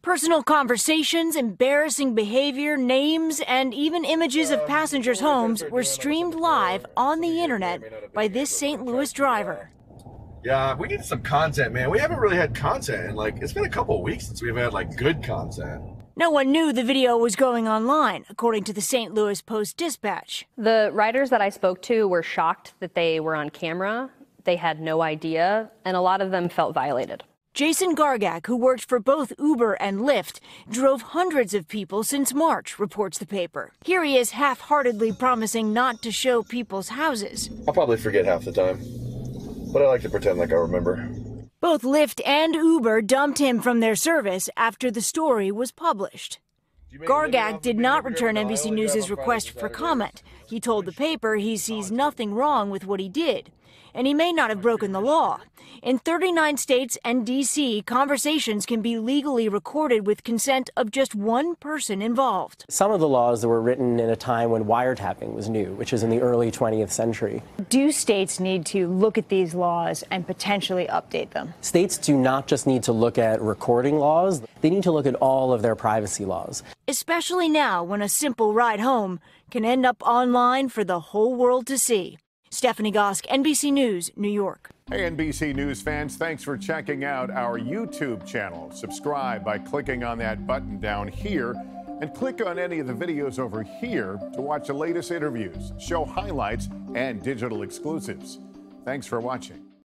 Personal conversations, embarrassing behavior, names, and even images of passengers' homes were streamed live on the internet by this St. Louis driver. Yeah, we need some content, man. We haven't really had content in, it's been a couple of weeks since we've had, good content. No one knew the video was going online, according to the St. Louis Post-Dispatch. The riders that I spoke to were shocked that they were on camera. They had no idea, and a lot of them felt violated. Jason Gargak, who worked for both Uber and Lyft, drove hundreds of people since March, reports the paper. Here he is half-heartedly promising not to show people's houses. I'll probably forget half the time, but I like to pretend like I remember. Both Lyft and Uber dumped him from their service after the story was published. Gargak did not return NBC News' request for comment. He told the paper he sees nothing wrong with what he did, and he may not have broken the law. In 39 states and D.C., conversations can be legally recorded with consent of just one person involved. Some of the laws were written in a time when wiretapping was new, which is in the early 20th century. Do states need to look at these laws and potentially update them? States do not just need to look at recording laws, they need to look at all of their privacy laws. Especially now when a simple ride home can end up online for the whole world to see. Stephanie Gosk, NBC News, New York. Hey, NBC News fans, thanks for checking out our YouTube channel. Subscribe by clicking on that button down here and click on any of the videos over here to watch the latest interviews, show highlights, and digital exclusives. Thanks for watching.